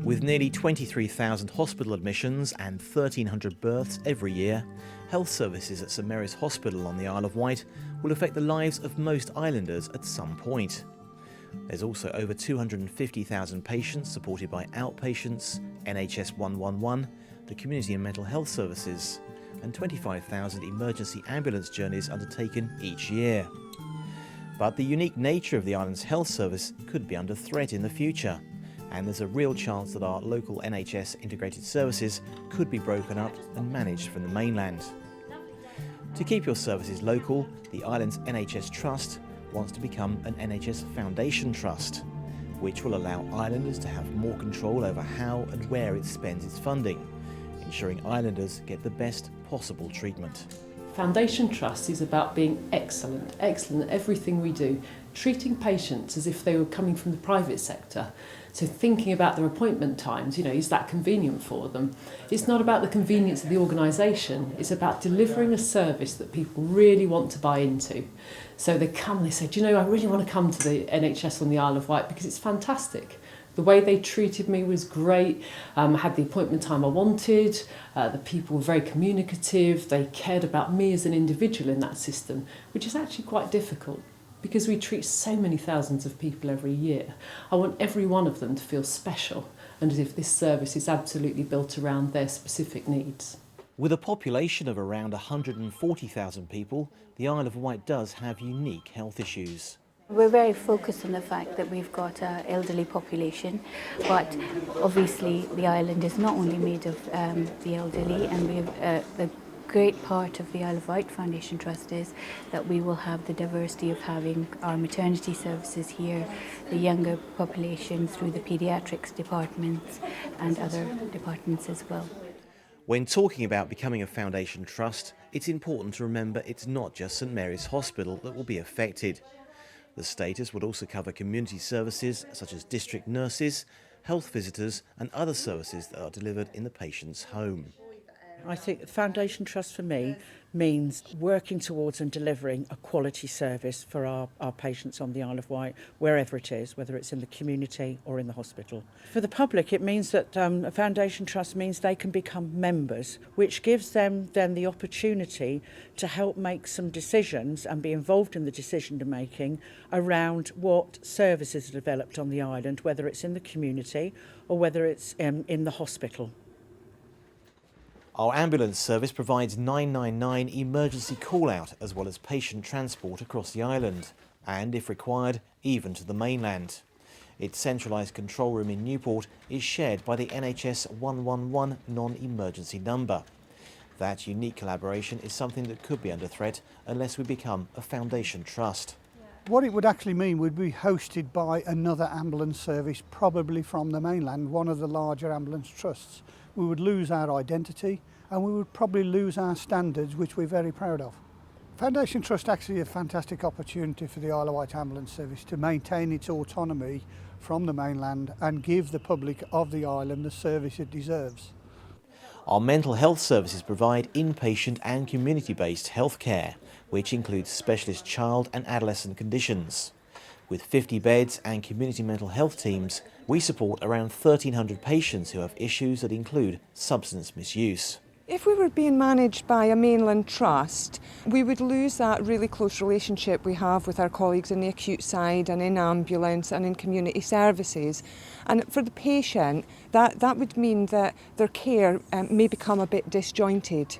With nearly 23,000 hospital admissions and 1,300 births every year, health services at St Mary's Hospital on the Isle of Wight will affect the lives of most islanders at some point. There's also over 250,000 patients supported by outpatients, NHS 111, the Community and Mental Health Services, and 25,000 emergency ambulance journeys undertaken each year. But the unique nature of the island's health service could be under threat in the future, and there's a real chance that our local NHS integrated services could be broken up and managed from the mainland. To keep your services local, the island's NHS Trust wants to become an NHS Foundation Trust, which will allow islanders to have more control over how and where it spends its funding, ensuring islanders get the best possible treatment. Foundation Trust is about being excellent at everything we do, treating patients as if they were coming from the private sector. So thinking about their appointment times, is that convenient for them? It's not about the convenience of the organisation, it's about delivering a service that people really want to buy into. So they come, they say, I really want to come to the NHS on the Isle of Wight because it's fantastic. The way they treated me was great. I had the appointment time I wanted. The people were very communicative. They cared about me as an individual in that system, which is actually quite difficult because we treat so many thousands of people every year. I want every one of them to feel special and as if this service is absolutely built around their specific needs. With a population of around 140,000 people, the Isle of Wight does have unique health issues. We're very focused on the fact that we've got an elderly population, but obviously the island is not only made of the elderly, and we have the great part of the Isle of Wight Foundation Trust is that we will have the diversity of having our maternity services here, the younger population through the paediatrics departments and other departments as well. When talking about becoming a foundation trust, it's important to remember it's not just St Mary's Hospital that will be affected. The status would also cover community services such as district nurses, health visitors and other services that are delivered in the patient's home. I think the Foundation Trust for me means working towards and delivering a quality service for our patients on the Isle of Wight, wherever it is, whether it's in the community or in the hospital. For the public, it means that a Foundation Trust means they can become members, which gives them then the opportunity to help make some decisions and be involved in the decision making around what services are developed on the island, whether it's in the community or whether it's in the hospital. Our ambulance service provides 999 emergency call-out as well as patient transport across the island and, if required, even to the mainland. Its centralised control room in Newport is shared by the NHS 111 non-emergency number. That unique collaboration is something that could be under threat unless we become a foundation trust. What it would actually mean would be hosted by another ambulance service, probably from the mainland, one of the larger ambulance trusts. We would lose our identity and we would probably lose our standards, which we're very proud of. Foundation Trust actually is a fantastic opportunity for the Isle of Wight Ambulance Service to maintain its autonomy from the mainland and give the public of the island the service it deserves. Our mental health services provide inpatient and community-based health care, which includes specialist child and adolescent conditions. With 50 beds and community mental health teams, we support around 1,300 patients who have issues that include substance misuse. If we were being managed by a mainland trust, we would lose that really close relationship we have with our colleagues in the acute side and in ambulance and in community services. And for the patient, that would mean that their care may become a bit disjointed.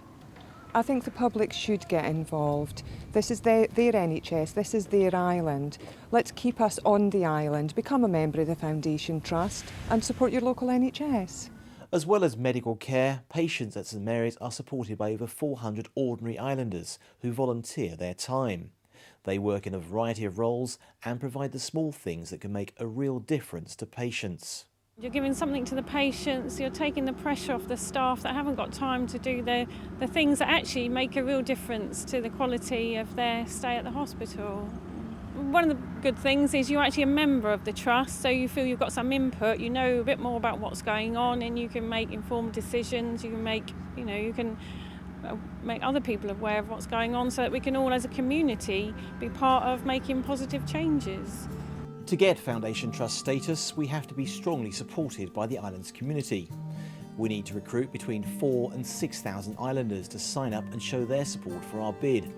I think the public should get involved. This is their NHS, this is their island. Let's keep us on the island, become a member of the Foundation Trust and support your local NHS. As well as medical care, patients at St Mary's are supported by over 400 ordinary islanders who volunteer their time. They work in a variety of roles and provide the small things that can make a real difference to patients. You're giving something to the patients, you're taking the pressure off the staff that haven't got time to do the things that actually make a real difference to the quality of their stay at the hospital. One of the good things is you're actually a member of the trust, so you feel you've got some input, you know a bit more about what's going on and you can make informed decisions, you can make other people aware of what's going on so that we can all as a community be part of making positive changes. To get Foundation Trust status, we have to be strongly supported by the island's community. We need to recruit between 4,000 and 6,000 islanders to sign up and show their support for our bid.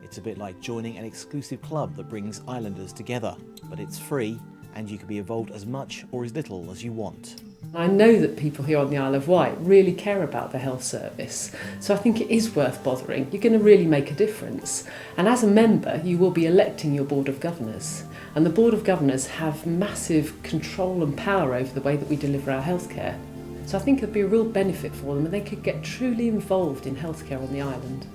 It's a bit like joining an exclusive club that brings islanders together, but it's free and you can be involved as much or as little as you want. I know that people here on the Isle of Wight really care about the health service, so I think it is worth bothering. You're going to really make a difference. And as a member, you will be electing your Board of Governors. And the Board of Governors have massive control and power over the way that we deliver our healthcare. So I think it would be a real benefit for them and they could get truly involved in healthcare on the island.